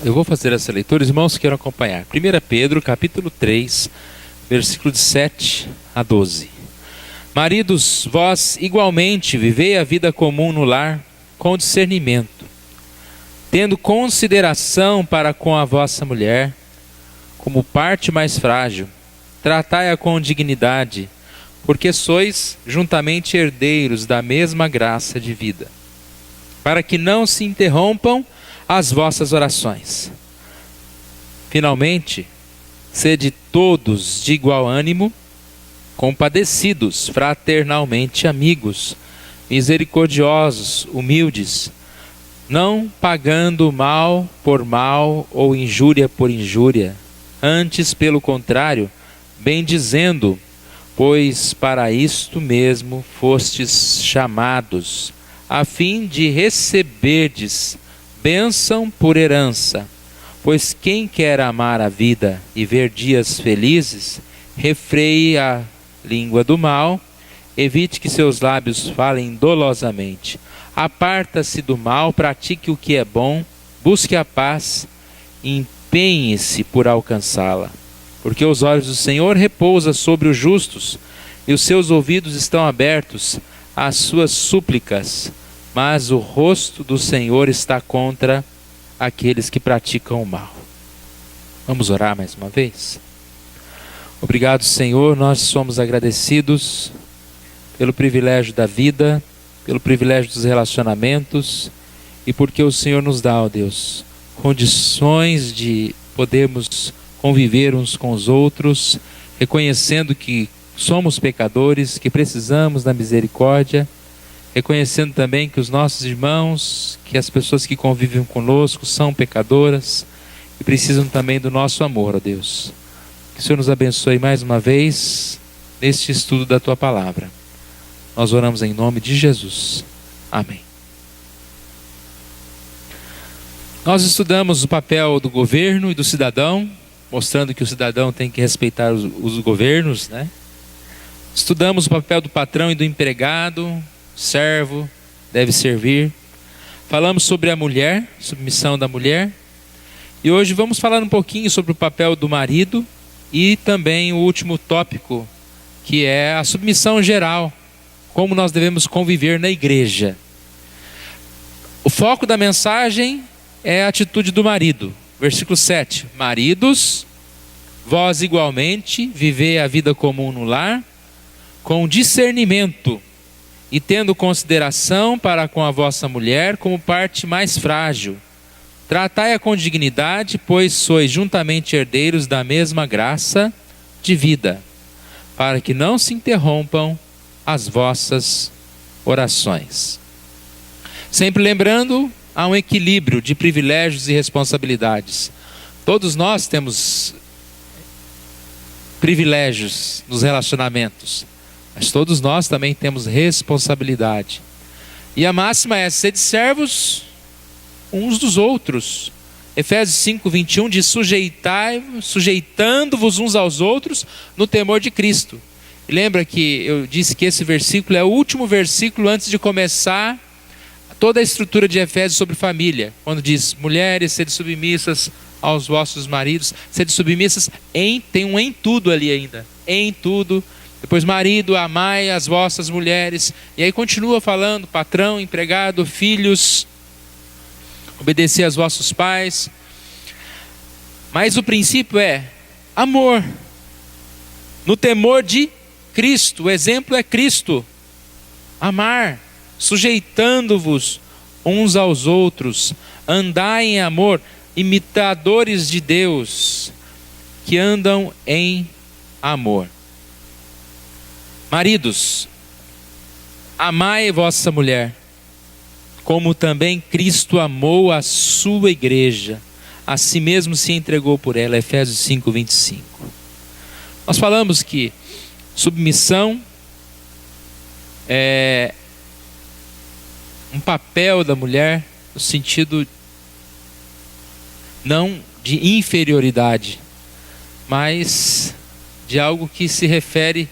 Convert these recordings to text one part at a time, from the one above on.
Eu vou fazer essa leitura, os irmãos queiram acompanhar. 1 Pedro, capítulo 3, versículo de 7 a 12. Maridos, vós igualmente vivei a vida comum no lar com discernimento, tendo consideração para com a vossa mulher, como parte mais frágil, tratai-a com dignidade, porque sois juntamente herdeiros da mesma graça de vida, para que não se interrompam as vossas orações. Finalmente, sede todos de igual ânimo, compadecidos, fraternalmente amigos, misericordiosos, humildes, não pagando mal por mal ou injúria por injúria, antes, pelo contrário, bendizendo, pois para isto mesmo fostes chamados, a fim de receberdes bênção por herança. Pois quem quer amar a vida e ver dias felizes, refreie a língua do mal, evite que seus lábios falem dolosamente. Aparta-se do mal, pratique o que é bom, busque a paz e empenhe-se por alcançá-la. Porque os olhos do Senhor repousam sobre os justos, e os seus ouvidos estão abertos às suas súplicas, mas o rosto do Senhor está contra aqueles que praticam o mal. Vamos orar mais uma vez? Obrigado, Senhor, nós somos agradecidos pelo privilégio da vida, pelo privilégio dos relacionamentos e porque o Senhor nos dá, ó Deus, condições de podermos conviver uns com os outros, reconhecendo que somos pecadores, que precisamos da misericórdia, reconhecendo também que os nossos irmãos, que as pessoas que convivem conosco são pecadoras e precisam também do nosso amor, ó Deus. Que o Senhor nos abençoe mais uma vez neste estudo da Tua Palavra. Nós oramos em nome de Jesus. Amém. Nós estudamos o papel do governo e do cidadão, mostrando que o cidadão tem que respeitar os governos, né? Estudamos o papel do patrão e do empregado, servo, deve servir. Falamos sobre a mulher, submissão da mulher. E hoje vamos falar um pouquinho sobre o papel do marido e também o último tópico, que é a submissão geral, como nós devemos conviver na igreja. O foco da mensagem é a atitude do marido. Versículo 7. Maridos, vós igualmente vivei a vida comum no lar, com discernimento, e tendo consideração para com a vossa mulher como parte mais frágil. Tratai-a com dignidade, pois sois juntamente herdeiros da mesma graça de vida, para que não se interrompam as vossas orações. Sempre lembrando, há um equilíbrio de privilégios e responsabilidades. Todos nós temos privilégios nos relacionamentos, mas todos nós também temos responsabilidade. E a máxima é: sede servos uns dos outros. Efésios 5:21 diz: sujeitando-vos uns aos outros no temor de Cristo. E lembra que eu disse que esse versículo é o último versículo antes de começar toda a estrutura de Efésios sobre família. Quando diz: mulheres, sede submissas aos vossos maridos, sede submissas tem um em tudo ali ainda, em tudo. Depois, marido, amai as vossas mulheres. E aí continua falando: patrão, empregado, filhos, obedecer aos vossos pais. Mas o princípio é amor, no temor de Cristo. O exemplo é Cristo. Amar, sujeitando-vos uns aos outros, andai em amor, imitadores de Deus, que andam em amor. Maridos, amai vossa mulher, como também Cristo amou a sua igreja, a si mesmo se entregou por ela. Efésios 5:25. Nós falamos que submissão é um papel da mulher no sentido não de inferioridade, mas de algo que se refere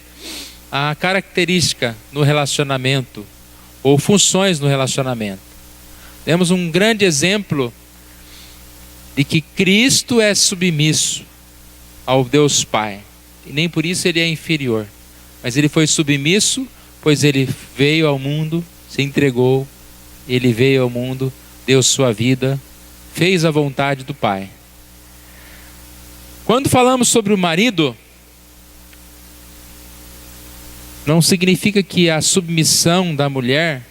a característica no relacionamento ou funções no relacionamento. Temos um grande exemplo de que Cristo é submisso ao Deus Pai, e nem por isso ele é inferior, mas ele foi submisso, pois ele veio ao mundo, se entregou, ele veio ao mundo, deu sua vida, fez a vontade do Pai. Quando falamos sobre o marido, não significa que a submissão da mulher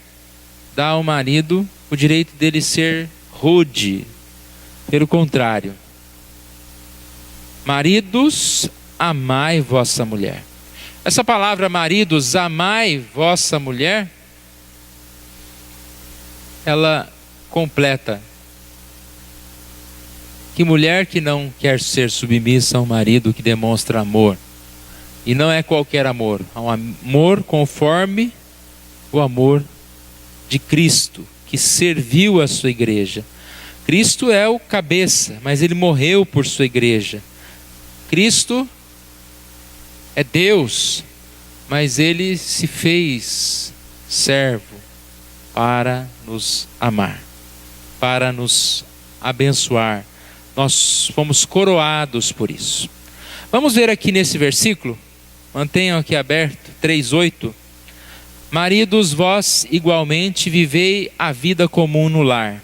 dá ao marido o direito dele ser rude. Pelo contrário, maridos, amai vossa mulher. Essa palavra maridos, amai vossa mulher, ela completa. Que mulher que não quer ser submissa a um marido que demonstra amor? E não é qualquer amor, é um amor conforme o amor de Cristo, que serviu a sua igreja. Cristo é o cabeça, mas ele morreu por sua igreja. Cristo é Deus, mas ele se fez servo para nos amar, para nos abençoar. Nós fomos coroados por isso. Vamos ver aqui nesse versículo, mantenham aqui aberto, 3:8. Maridos, vós igualmente vivei a vida comum no lar.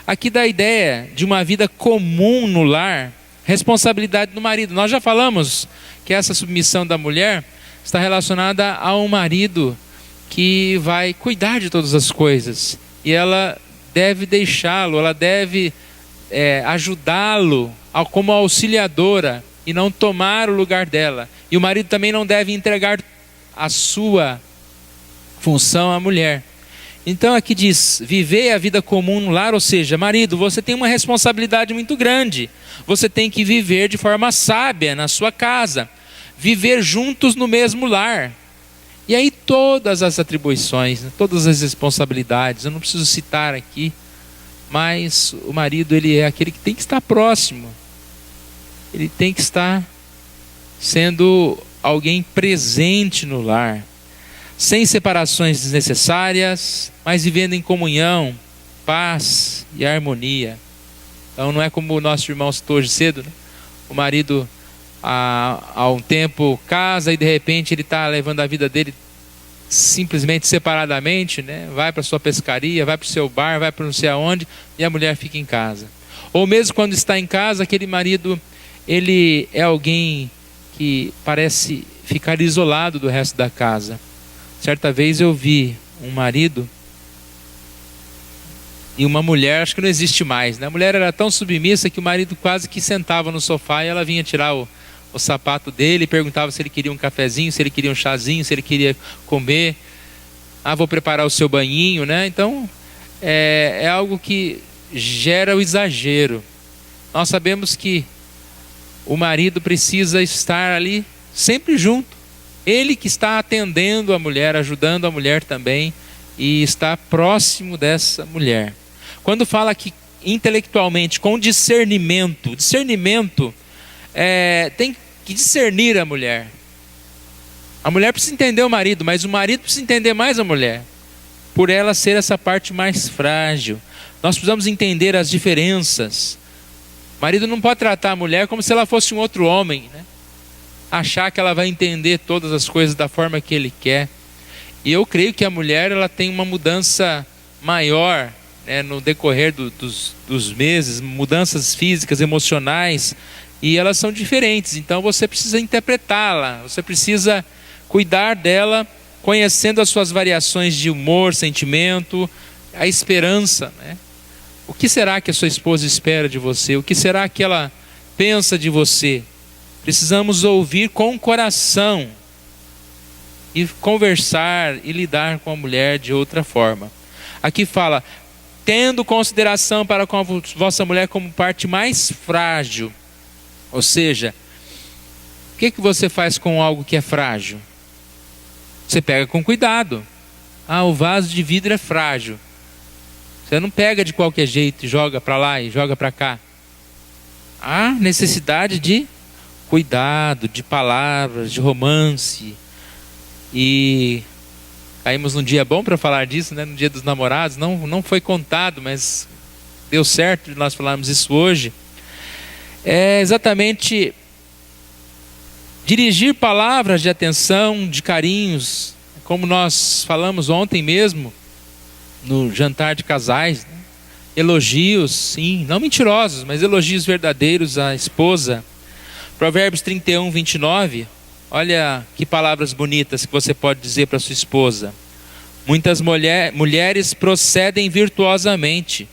Aqui dá a ideia de uma vida comum no lar, responsabilidade do marido. Nós já falamos que essa submissão da mulher está relacionada a um marido que vai cuidar de todas as coisas. E ela deve deixá-lo, ela deve ajudá-lo como auxiliadora e não tomar o lugar dela. E o marido também não deve entregar a sua função à mulher. Então aqui diz, viver a vida comum no lar, ou seja, marido, você tem uma responsabilidade muito grande. Você tem que viver de forma sábia na sua casa, viver juntos no mesmo lar. E aí todas as atribuições, todas as responsabilidades, eu não preciso citar aqui, mas o marido, ele é aquele que tem que estar próximo. Ele tem que estar sendo alguém presente no lar, sem separações desnecessárias, mas vivendo em comunhão, paz e harmonia. Então não é como o nosso irmão citou hoje cedo, né? O marido há um tempo casa e de repente ele está levando a vida dele simplesmente separadamente, né? Vai para sua pescaria, vai para o seu bar, vai para não sei aonde, e a mulher fica em casa. Ou mesmo quando está em casa, aquele marido, ele é alguém que parece ficar isolado do resto da casa. Certa vez eu vi um marido e uma mulher, acho que não existe mais, né? A mulher era tão submissa que o marido quase que sentava no sofá e ela vinha tirar o sapato dele e perguntava se ele queria um cafezinho, se ele queria um chazinho, se ele queria comer. Ah, vou preparar o seu banhinho, né? Então, é algo que gera o exagero. Nós sabemos que o marido precisa estar ali sempre junto. Ele que está atendendo a mulher, ajudando a mulher também, e está próximo dessa mulher. Quando fala que intelectualmente, com discernimento, tem que discernir a mulher. A mulher precisa entender o marido, mas o marido precisa entender mais a mulher, por ela ser essa parte mais frágil. Nós precisamos entender as diferenças. O marido não pode tratar a mulher como se ela fosse um outro homem, né? Achar que ela vai entender todas as coisas da forma que ele quer. E eu creio que a mulher, ela tem uma mudança maior, né, no decorrer dos meses, mudanças físicas, emocionais, e elas são diferentes. Então você precisa interpretá-la, você precisa cuidar dela, conhecendo as suas variações de humor, sentimento, a esperança, né? O que será que a sua esposa espera de você? O que será que ela pensa de você? Precisamos ouvir com o coração e conversar e lidar com a mulher de outra forma. Aqui fala, tendo consideração para com a vossa mulher como parte mais frágil. Ou seja, o que você faz com algo que é frágil? Você pega com cuidado. Ah, o vaso de vidro é frágil. Você não pega de qualquer jeito e joga para lá e joga para cá. Há necessidade de cuidado, de palavras, de romance. E caímos num dia bom para falar disso, né? No dia dos namorados. Não foi contado, mas deu certo de nós falarmos isso hoje. é exatamente dirigir palavras de atenção, de carinhos, como nós falamos ontem mesmo, no jantar de casais, né? Elogios, sim, não mentirosos, mas elogios verdadeiros à esposa. Provérbios 31, 29, olha que palavras bonitas que você pode dizer para sua esposa. Muitas mulheres procedem virtuosamente,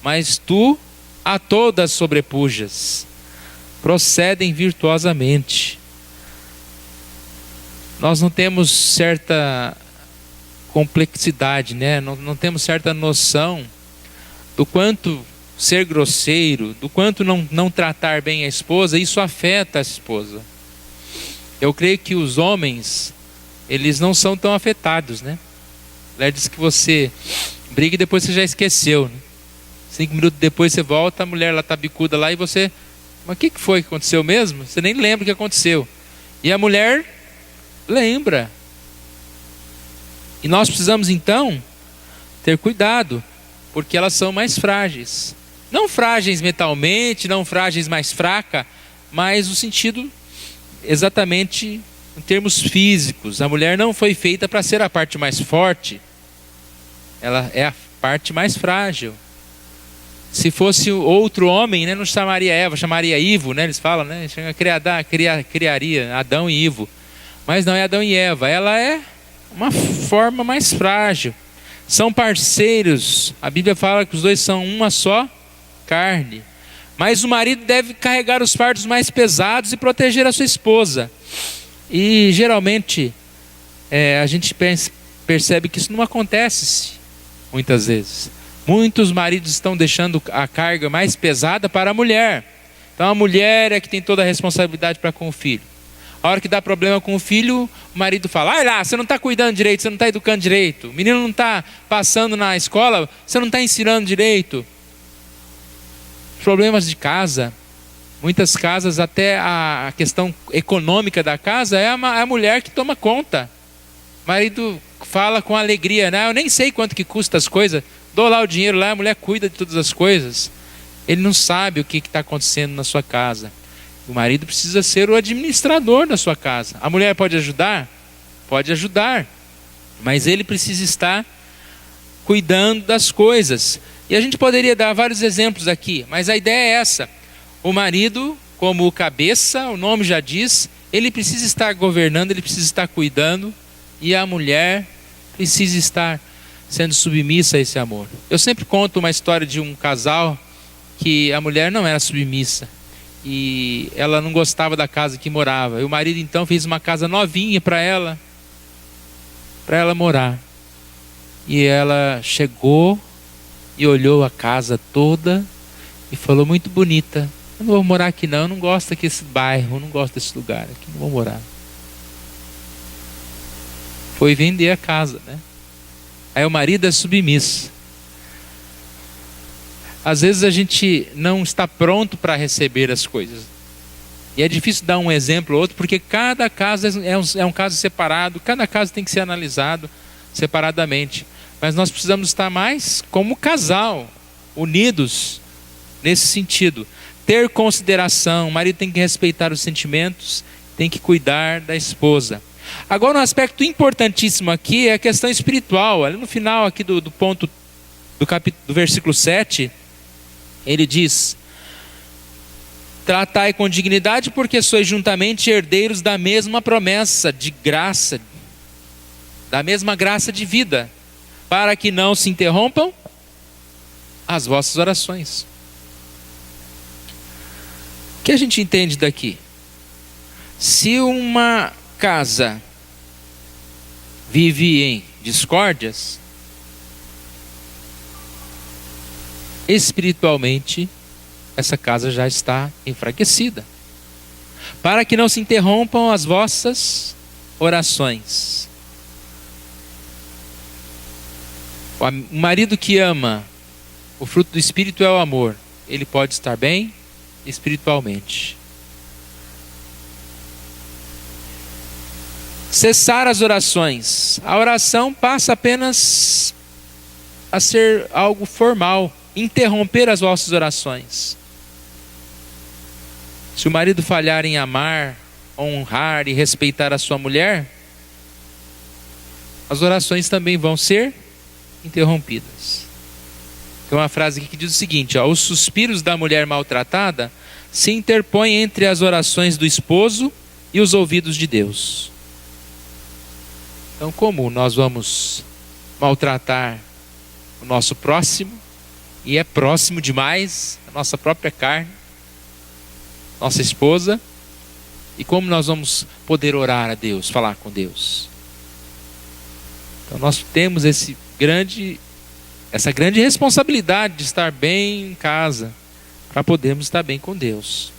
mas tu a todas sobrepujas. Procedem virtuosamente. Nós não temos certa complexidade, né? Não temos certa noção do quanto ser grosseiro, do quanto não tratar bem a esposa, isso afeta a esposa. Eu creio que os homens, eles não são tão afetados, né? A mulher diz que você briga e depois você já esqueceu, né? 5 minutos depois você volta, a mulher lá tá bicuda lá e você... Mas o que foi que aconteceu mesmo? Você nem lembra o que aconteceu. E a mulher lembra. E nós precisamos então ter cuidado, porque elas são mais frágeis. Não frágeis mentalmente, não frágeis mais fracas, mas no sentido exatamente em termos físicos. A mulher não foi feita para ser a parte mais forte. Ela é a parte mais frágil. Se fosse outro homem, né, não chamaria Eva, chamaria Ivo, né, eles falam, né, criaria Adão e Ivo. Mas não é Adão e Eva, ela é uma forma mais frágil. São parceiros, a Bíblia fala que os dois são uma só carne. Mas o marido deve carregar os fardos mais pesados e proteger a sua esposa. E geralmente a gente percebe que isso não acontece muitas vezes. Muitos maridos estão deixando a carga mais pesada para a mulher. Então a mulher é que tem toda a responsabilidade para com o filho. A hora que dá problema com o filho, o marido fala: "Ai lá, você não está cuidando direito, você não está educando direito. O menino não está passando na escola, você não está ensinando direito." Problemas de casa. Muitas casas, até a questão econômica da casa é a mulher que toma conta. O marido fala com alegria, né? Eu nem sei quanto que custa as coisas. Dou lá o dinheiro, lá a mulher cuida de todas as coisas. Ele não sabe o que está acontecendo na sua casa. O marido precisa ser o administrador da sua casa. A mulher pode ajudar? Pode ajudar. Mas ele precisa estar cuidando das coisas. E a gente poderia dar vários exemplos aqui, mas a ideia é essa. O marido, como o cabeça, o nome já diz, ele precisa estar governando, ele precisa estar cuidando. E a mulher precisa estar sendo submissa a esse amor. Eu sempre conto uma história de um casal que a mulher não era submissa e ela não gostava da casa que morava. E o marido então fez uma casa novinha para ela morar. E ela chegou e olhou a casa toda e falou: "Muito bonita. Eu não vou morar aqui não, eu não gosto aqui desse bairro, eu não gosto desse lugar aqui, não vou morar." Foi vender a casa, né? Aí o marido é submisso. Às vezes a gente não está pronto para receber as coisas. E é difícil dar um exemplo ou outro, porque cada caso é um caso separado, cada caso tem que ser analisado separadamente. Mas nós precisamos estar mais como casal, unidos nesse sentido. Ter consideração, o marido tem que respeitar os sentimentos, tem que cuidar da esposa. Agora, um aspecto importantíssimo aqui é a questão espiritual. Ali no final aqui do ponto do versículo 7, ele diz: "Tratai com dignidade, porque sois juntamente herdeiros da mesma promessa de graça, da mesma graça de vida, para que não se interrompam as vossas orações." O que a gente entende daqui? Se uma casa vive em discórdias, espiritualmente essa casa já está enfraquecida. Para que não se interrompam as vossas orações. O marido que ama, o fruto do Espírito é o amor. Ele pode estar bem espiritualmente. Cessar as orações. A oração passa apenas a ser algo formal. Interromper as vossas orações. Se o marido falhar em amar, honrar e respeitar a sua mulher, as orações também vão ser interrompidas. Tem uma frase aqui que diz o seguinte, ó, os suspiros da mulher maltratada se interpõem entre as orações do esposo e os ouvidos de Deus. Então, como nós vamos maltratar o nosso próximo, e é próximo demais, a nossa própria carne, nossa esposa, e como nós vamos poder orar a Deus, falar com Deus? Então nós temos essa grande responsabilidade de estar bem em casa, para podermos estar bem com Deus.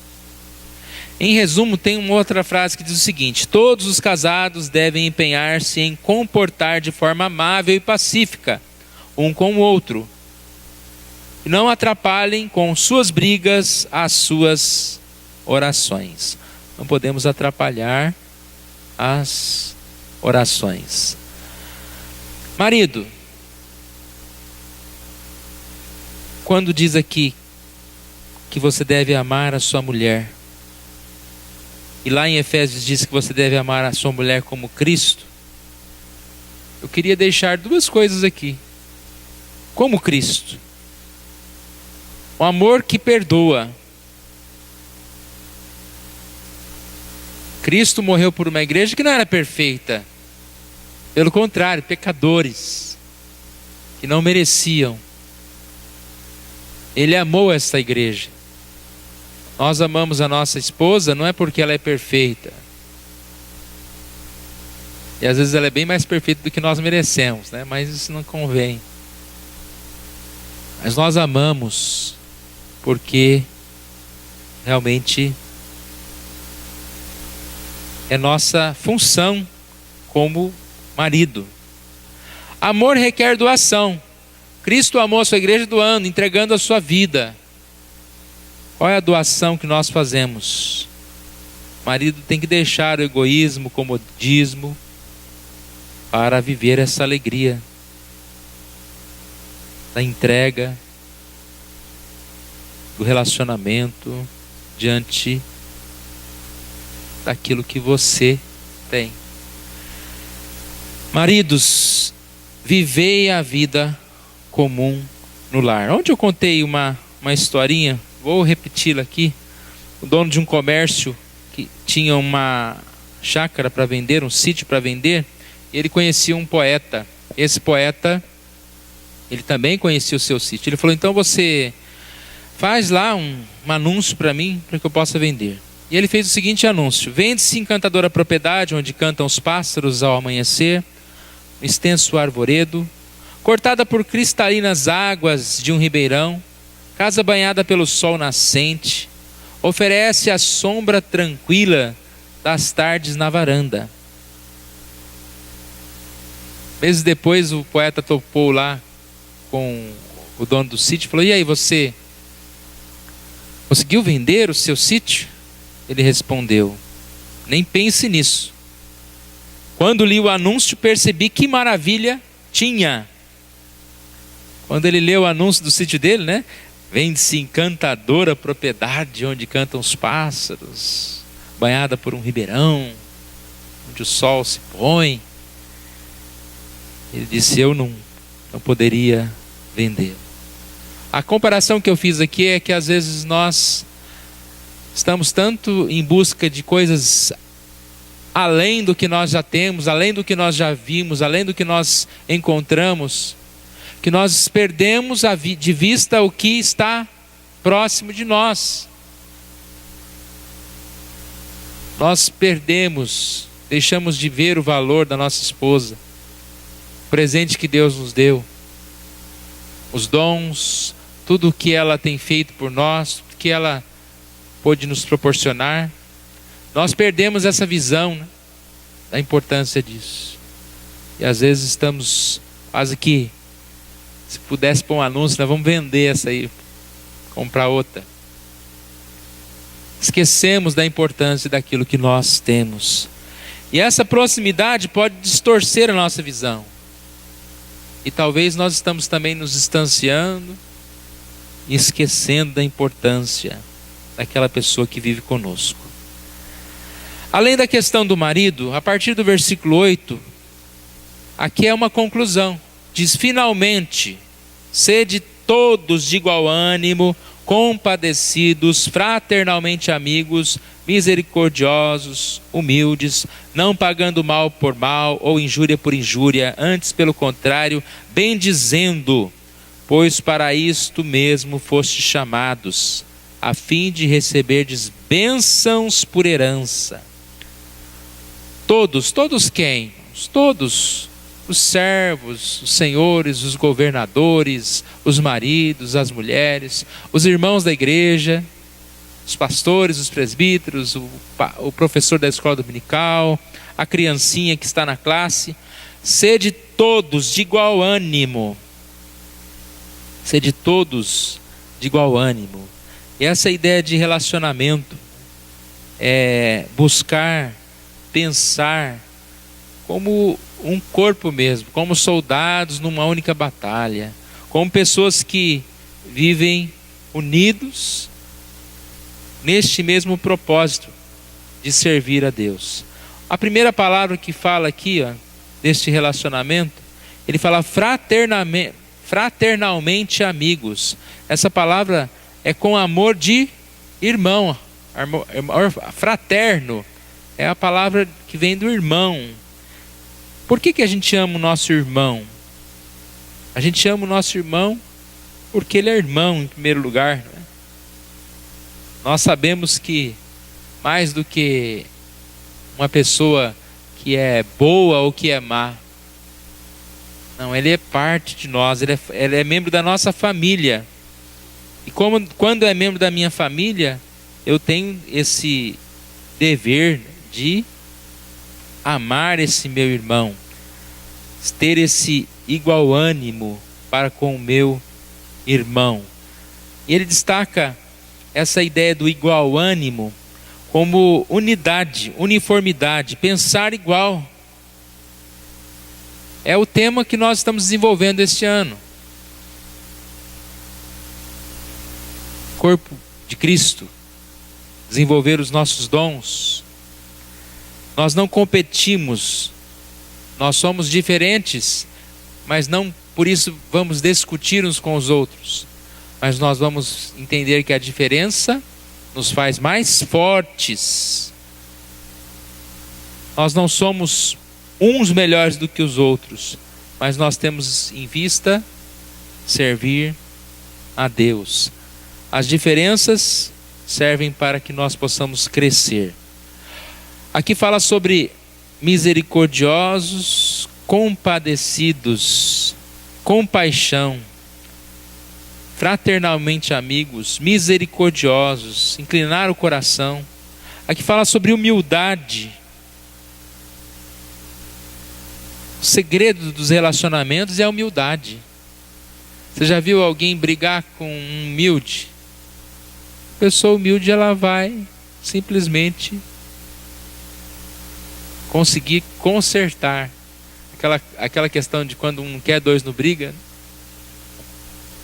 Em resumo, tem uma outra frase que diz o seguinte: todos os casados devem empenhar-se em comportar de forma amável e pacífica um com o outro, e não atrapalhem com suas brigas as suas orações. Não podemos atrapalhar as orações. Marido, quando diz aqui que você deve amar a sua mulher, e lá em Efésios diz que você deve amar a sua mulher como Cristo, eu queria deixar duas coisas aqui. Como Cristo, o amor que perdoa. Cristo morreu por uma igreja que não era perfeita. Pelo contrário, pecadores, que não mereciam. Ele amou esta igreja. Nós amamos a nossa esposa não é porque ela é perfeita. E às vezes ela é bem mais perfeita do que nós merecemos, né? Mas isso não convém. Mas nós amamos porque realmente é nossa função como marido. Amor requer doação. Cristo amou a sua igreja doando, entregando a sua vida. Qual é a doação que nós fazemos? O marido tem que deixar o egoísmo, o comodismo, para viver essa alegria da entrega, do relacionamento diante daquilo que você tem. Maridos, vivei a vida comum no lar. Onde eu contei uma historinha, vou repeti-la aqui. O dono de um comércio que tinha uma chácara para vender, um sítio para vender, ele conhecia um poeta. Esse poeta, ele também conhecia o seu sítio. Ele falou: então você faz lá um anúncio para mim, para que eu possa vender. E ele fez o seguinte anúncio: vende-se encantadora propriedade, onde cantam os pássaros ao amanhecer, um extenso arvoredo, cortada por cristalinas águas de um ribeirão, casa banhada pelo sol nascente, oferece a sombra tranquila das tardes na varanda. Meses depois o poeta topou lá com o dono do sítio e falou: e aí, você conseguiu vender o seu sítio? Ele respondeu: nem pense nisso. Quando li o anúncio, percebi que maravilha tinha. Quando ele leu o anúncio do sítio dele, né? Vende-se encantadora propriedade onde cantam os pássaros, banhada por um ribeirão, onde o sol se põe. Ele disse: eu não poderia vender. A comparação que eu fiz aqui é que às vezes nós estamos tanto em busca de coisas além do que nós já temos, além do que nós já vimos, além do que nós encontramos, que nós perdemos de vista o que está próximo de nós. Nós perdemos, deixamos de ver o valor da nossa esposa, o presente que Deus nos deu, os dons, tudo o que ela tem feito por nós, tudo que ela pôde nos proporcionar. Nós perdemos essa visão, né, da importância disso. E às vezes estamos quase que, se pudesse pôr um anúncio, nós vamos vender essa aí, comprar outra. Esquecemos da importância daquilo que nós temos. E essa proximidade pode distorcer a nossa visão. E talvez nós estamos também nos distanciando e esquecendo da importância daquela pessoa que vive conosco. Além da questão do marido, a partir do versículo 8, aqui é uma conclusão. Diz: finalmente, sede todos de igual ânimo, compadecidos, fraternalmente amigos, misericordiosos, humildes, não pagando mal por mal ou injúria por injúria, antes pelo contrário, bendizendo, pois para isto mesmo fostes chamados, a fim de receberdes bênçãos por herança. Todos quem? Todos os servos, os senhores, os governadores, os maridos, as mulheres, os irmãos da igreja, os pastores, os presbíteros, o professor da escola dominical, a criancinha que está na classe. Sede todos de igual ânimo. Sede todos de igual ânimo. E essa ideia de relacionamento é buscar, pensar como um corpo mesmo, como soldados numa única batalha, como pessoas que vivem unidos neste mesmo propósito de servir a Deus. A primeira palavra que fala aqui, deste relacionamento, ele fala fraternalmente amigos. Essa palavra é com amor de irmão, amor fraterno, é a palavra que vem do irmão. Por que a gente ama o nosso irmão? A gente ama o nosso irmão porque ele é irmão em primeiro lugar, não é? Nós sabemos que mais do que uma pessoa que é boa ou que é má, não, ele é parte de nós, ele é membro da nossa família. E quando é membro da minha família, eu tenho esse dever de amar esse meu irmão, ter esse igual ânimo para com o meu irmão. E ele destaca essa ideia do igual ânimo como unidade, uniformidade, pensar igual. É o tema que nós estamos desenvolvendo este ano. Corpo de Cristo, desenvolver os nossos dons. Nós não competimos, nós somos diferentes, mas não por isso vamos discutir uns com os outros. Mas nós vamos entender que a diferença nos faz mais fortes. Nós não somos uns melhores do que os outros, mas nós temos em vista servir a Deus. As diferenças servem para que nós possamos crescer. Aqui fala sobre misericordiosos, compadecidos, compaixão, fraternalmente amigos, misericordiosos, inclinar o coração. Aqui fala sobre humildade. O segredo dos relacionamentos é a humildade. Você já viu alguém brigar com um humilde? A pessoa humilde, ela vai simplesmente conseguir consertar aquela questão de quando um quer, dois não briga.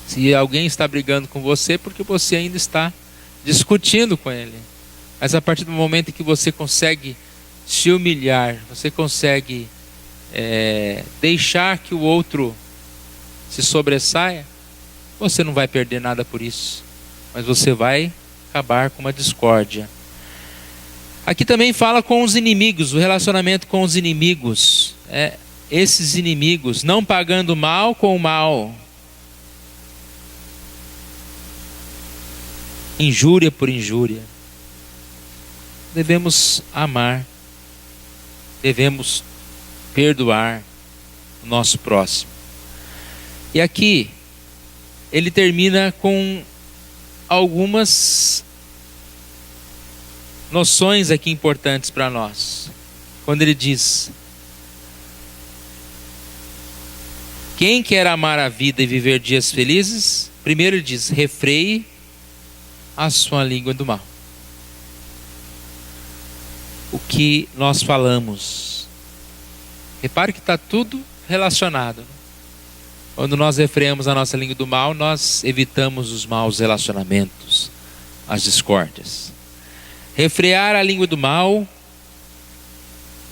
Se alguém está brigando com você, porque você ainda está discutindo com ele. Mas a partir do momento em que você consegue se humilhar, você consegue deixar que o outro se sobressaia, você não vai perder nada por isso, mas você vai acabar com uma discórdia. Aqui também fala com os inimigos, o relacionamento com os inimigos. Esses inimigos, não pagando mal com o mal, injúria por injúria. Devemos amar, devemos perdoar o nosso próximo. E aqui ele termina com algumas noções aqui importantes para nós. Quando ele diz: quem quer amar a vida e viver dias felizes, primeiro ele diz: refreie a sua língua do mal. O que nós falamos, repare que está tudo relacionado. Quando nós refreamos a nossa língua do mal, nós evitamos os maus relacionamentos. as discórdias. Refrear a língua do mal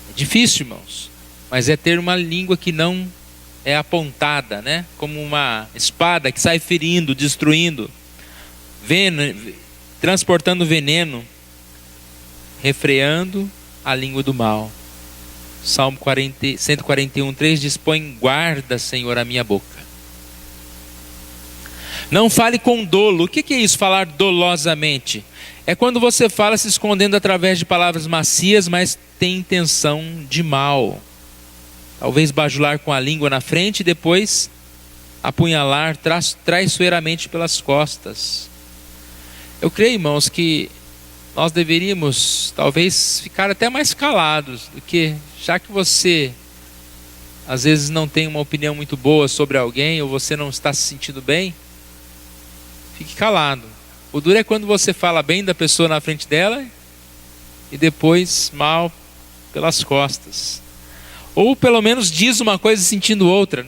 é difícil, irmãos, mas é ter uma língua que não é apontada, né? Como uma espada que sai ferindo, destruindo, transportando veneno, refreando a língua do mal. Salmo 141:3 diz: põe guarda, Senhor, a minha boca. Não fale com dolo. O que é isso, falar dolosamente? É quando você fala se escondendo através de palavras macias, mas tem intenção de mal. Talvez bajular com a língua na frente e depois apunhalar traiçoeiramente pelas costas. Eu creio, irmãos, que nós deveríamos talvez ficar até mais calados do que, já que você às vezes não tem uma opinião muito boa sobre alguém, ou você não está se sentindo bem, fique calado. O duro é quando você fala bem da pessoa na frente dela e depois mal pelas costas. Ou pelo menos diz uma coisa sentindo outra.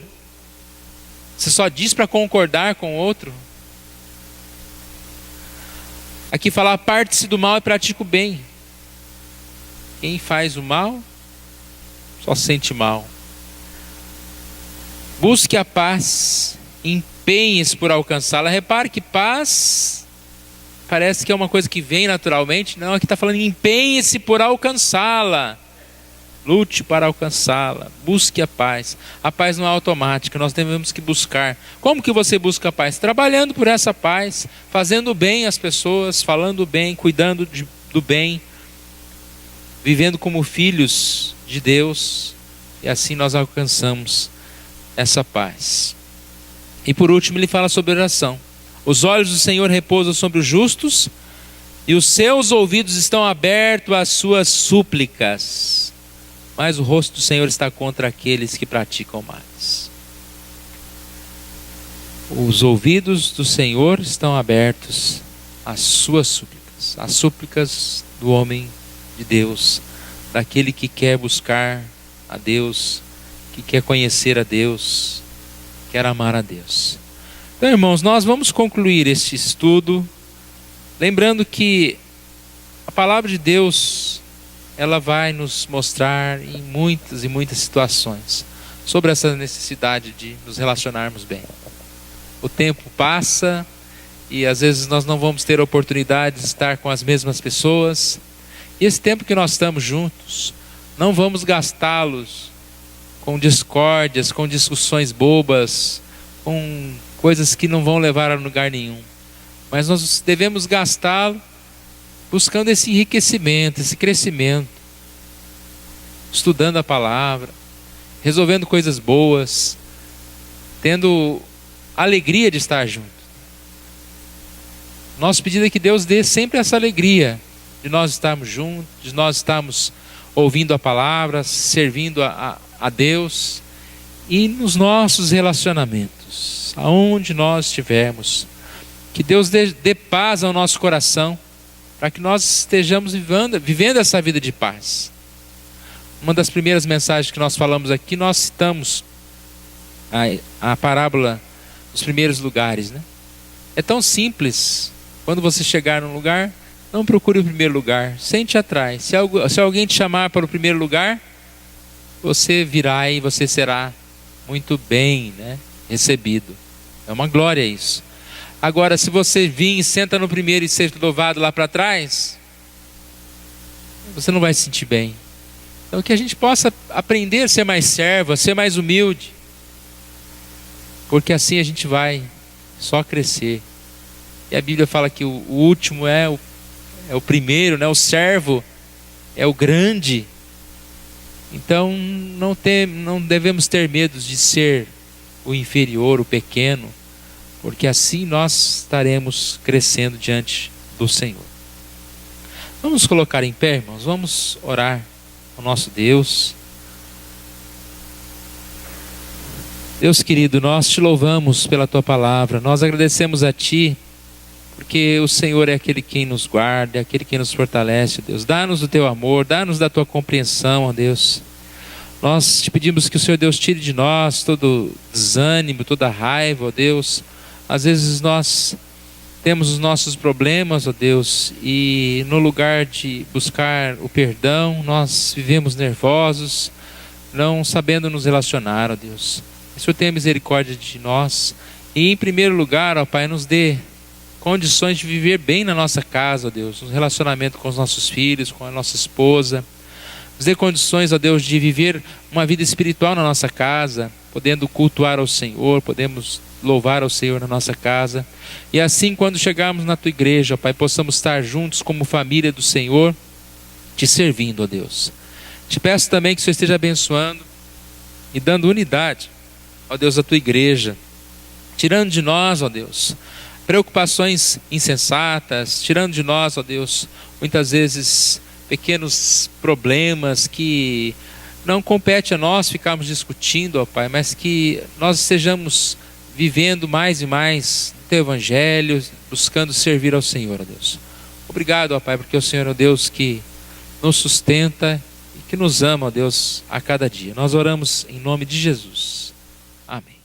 Você só diz para concordar com o outro. Aqui fala: aparte-se do mal e pratique o bem. Quem faz o mal só sente mal. Busque a paz, empenhe-se por alcançá-la. Repare que paz parece que é uma coisa que vem naturalmente. Não, aqui está falando: empenhe-se por alcançá-la. Lute para alcançá-la. Busque a paz. A paz não é automática, nós devemos que buscar. Como que você busca a paz? Trabalhando por essa paz, fazendo bem às pessoas, falando bem, cuidando do bem, vivendo como filhos de Deus, e assim nós alcançamos essa paz. E por último ele fala sobre oração. Os olhos do Senhor repousam sobre os justos, e os seus ouvidos estão abertos às suas súplicas, mas o rosto do Senhor está contra aqueles que praticam males. Os ouvidos do Senhor estão abertos às suas súplicas, às súplicas do homem de Deus, daquele que quer buscar a Deus, que quer conhecer a Deus, quer amar a Deus. Então, irmãos, nós vamos concluir este estudo, lembrando que a palavra de Deus, ela vai nos mostrar em muitas e muitas situações sobre essa necessidade de nos relacionarmos bem. O tempo passa e às vezes nós não vamos ter a oportunidade de estar com as mesmas pessoas. E esse tempo que nós estamos juntos, não vamos gastá-los com discórdias, com discussões bobas, com coisas que não vão levar a lugar nenhum. Mas nós devemos gastá-lo buscando esse enriquecimento, esse crescimento, estudando a palavra, resolvendo coisas boas, tendo alegria de estar junto. Nosso pedido é que Deus dê sempre essa alegria de nós estarmos juntos, de nós estarmos ouvindo a palavra, servindo a Deus, e nos nossos relacionamentos, aonde nós estivermos, que Deus dê paz ao nosso coração, para que nós estejamos vivendo essa vida de paz. Uma das primeiras mensagens que nós falamos aqui, nós citamos a parábola dos primeiros lugares, né? É tão simples. Quando você chegar num lugar, não procure o primeiro lugar, sente atrás. Se alguém te chamar para o primeiro lugar, você virá e você será muito bem, né, recebido. É uma glória isso. Agora, se você vir e senta no primeiro e ser louvado lá para trás, você não vai se sentir bem. Então que a gente possa aprender a ser mais servo, a ser mais humilde, porque assim a gente vai só crescer. E a Bíblia fala que o último é o primeiro, né? O servo é o grande. Então não devemos ter medo de ser o inferior, o pequeno, porque assim nós estaremos crescendo diante do Senhor. Vamos colocar em pé, irmãos, vamos orar ao nosso Deus. Deus querido, nós te louvamos pela tua palavra, nós agradecemos a ti, porque o Senhor é aquele quem nos guarda, é aquele quem nos fortalece, Deus. Dá-nos o teu amor, dá-nos da tua compreensão, ó Deus. Nós te pedimos que o Senhor Deus tire de nós todo desânimo, toda raiva, ó Deus. Às vezes nós temos os nossos problemas, ó Deus, e no lugar de buscar o perdão, nós vivemos nervosos, não sabendo nos relacionar, ó Deus. Que o Senhor tenha misericórdia de nós e, em primeiro lugar, ó Pai, nos dê condições de viver bem na nossa casa, ó Deus, no relacionamento com os nossos filhos, com a nossa esposa. Nos dê condições, ó Deus, de viver uma vida espiritual na nossa casa, podendo cultuar ao Senhor, podemos louvar ao Senhor na nossa casa. E assim, quando chegarmos na Tua igreja, ó Pai, possamos estar juntos como família do Senhor, Te servindo, ó Deus. Te peço também que o Senhor esteja abençoando e dando unidade, ó Deus, à Tua igreja, tirando de nós, ó Deus, preocupações insensatas, tirando de nós, ó Deus, muitas vezes pequenos problemas que não compete a nós ficarmos discutindo, ó Pai, mas que nós estejamos vivendo mais e mais o Teu Evangelho, buscando servir ao Senhor, ó Deus. Obrigado, ó Pai, porque o Senhor é o Deus que nos sustenta e que nos ama, ó Deus, a cada dia. Nós oramos em nome de Jesus. Amém.